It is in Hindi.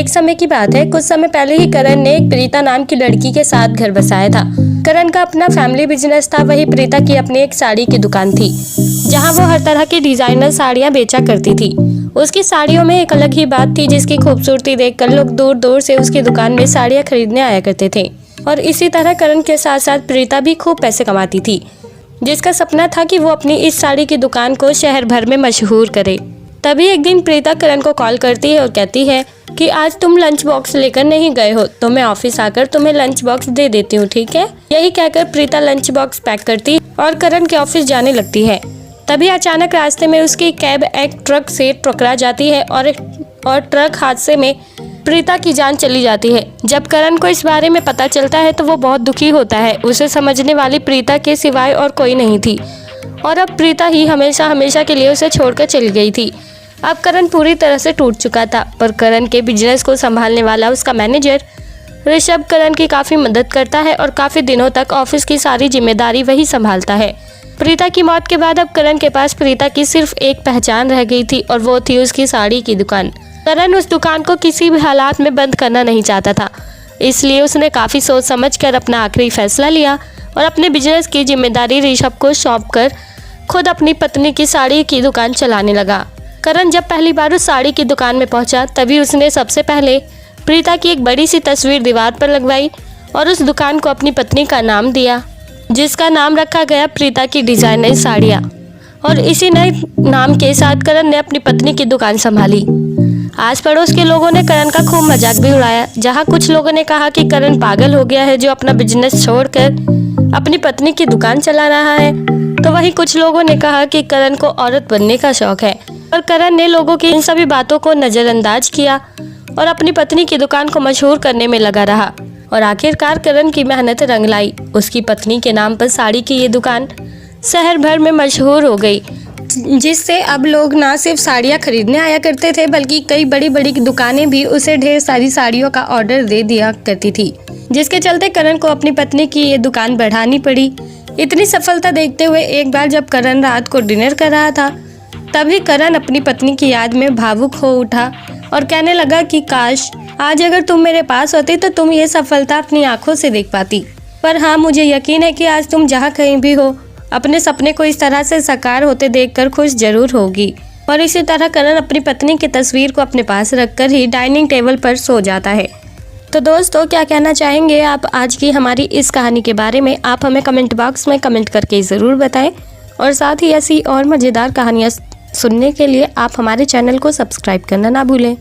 एक समय की बात है, कुछ समय पहले ही करण ने एक प्रीता नाम की लड़की के साथ घर बसाया था। करण का अपना फैमिली बिजनेस था, वही प्रीता की अपनी एक साड़ी की दुकान थी, जहां वो हर तरह की डिजाइनर साड़ियां बेचा करती थी। उसकी साड़ियों में एक अलग ही बात थी, जिसकी खूबसूरती देखकर लोग दूर दूर से उसकी दुकान में साड़ियां खरीदने आया करते थे। और इसी तरह करण के साथ साथ प्रीता भी खूब पैसे कमाती थी, जिसका सपना था कि वो अपनी इस साड़ी की दुकान को शहर भर में मशहूर करे। तभी एक दिन प्रीता करण को कॉल करती है और कहती है कि आज तुम लंच बॉक्स लेकर नहीं गए हो, तो मैं ऑफिस आकर तुम्हें लंच बॉक्स दे देती हूँ, ठीक है। यही कहकर प्रीता लंच बॉक्स पैक करती और करण के ऑफिस जाने लगती है। तभी अचानक रास्ते में उसकी कैब एक ट्रक से टकरा जाती है और ट्रक हादसे में प्रीता की जान चली जाती है। जब करण को इस बारे में पता चलता है तो वो बहुत दुखी होता है। उसे समझने वाली प्रीता के सिवाय और कोई नहीं थी और अब प्रीता ही हमेशा हमेशा के लिए उसे छोड़कर चली गई थी। अब करण पूरी तरह से टूट चुका था, पर करण के बिजनेस को संभालने वाला उसका मैनेजर ऋषभ करण की काफ़ी मदद करता है और काफ़ी दिनों तक ऑफिस की सारी जिम्मेदारी वही संभालता है। प्रीता की मौत के बाद अब करण के पास प्रीता की सिर्फ एक पहचान रह गई थी और वो थी उसकी साड़ी की दुकान। करण उस दुकान को किसी भी हालात में बंद करना नहीं चाहता था, इसलिए उसने काफ़ी सोच समझ कर अपना आखिरी फैसला लिया और अपने बिजनेस की जिम्मेदारी ऋषभ को सौंप कर खुद अपनी पत्नी की साड़ी की दुकान चलाने लगा। करण जब पहली बार उस साड़ी की दुकान में पहुंचा, तभी उसने सबसे पहले प्रीता की एक बड़ी सी तस्वीर दीवार पर लगवाई और उस दुकान को अपनी पत्नी का नाम दिया, जिसका नाम रखा गया प्रीता की डिजाइनर साड़ियाँ। और इसी नए नाम के साथ करण ने अपनी पत्नी की दुकान संभाली। आस पड़ोस के लोगों ने करण का खूब मजाक भी उड़ाया। जहाँ कुछ लोगों ने कहा कि करण पागल हो गया है जो अपना बिजनेस छोड़कर अपनी पत्नी की दुकान चला रहा है, तो वहीं कुछ लोगों ने कहा कि करण को औरत बनने का शौक है। और करण ने लोगों की इन सभी बातों को नज़रअंदाज किया और अपनी पत्नी की दुकान को मशहूर करने में लगा रहा। और आखिरकार करण की मेहनत रंग लाई। उसकी पत्नी के नाम पर साड़ी की ये दुकान शहर भर में मशहूर हो गई, जिससे अब लोग ना सिर्फ साड़ियाँ खरीदने आया करते थे, बल्कि कई बड़ी बड़ी दुकानें भी उसे ढेर सारी साड़ियों का ऑर्डर दे दिया करती थी, जिसके चलते करण को अपनी पत्नी की ये दुकान बढ़ानी पड़ी। इतनी सफलता देखते हुए एक बार जब करण रात को डिनर कर रहा था, तभी करण अपनी पत्नी की याद में भावुक हो उठा और कहने लगा कि काश आज अगर तुम मेरे पास होती तो तुम ये सफलता अपनी आंखों से देख पाती। पर हाँ, मुझे यकीन है कि आज तुम जहाँ कहीं भी हो, अपने सपने को इस तरह से साकार होते देखकर खुश जरूर होगी। और इसी तरह करण अपनी पत्नी की तस्वीर को अपने पास रखकर ही डाइनिंग टेबल पर सो जाता है। तो दोस्तों, क्या कहना चाहेंगे आप आज की हमारी इस कहानी के बारे में? आप हमें कमेंट बॉक्स में कमेंट करके ज़रूर बताएं और साथ ही ऐसी और मज़ेदार कहानियाँ सुनने के लिए आप हमारे चैनल को सब्सक्राइब करना ना भूलें।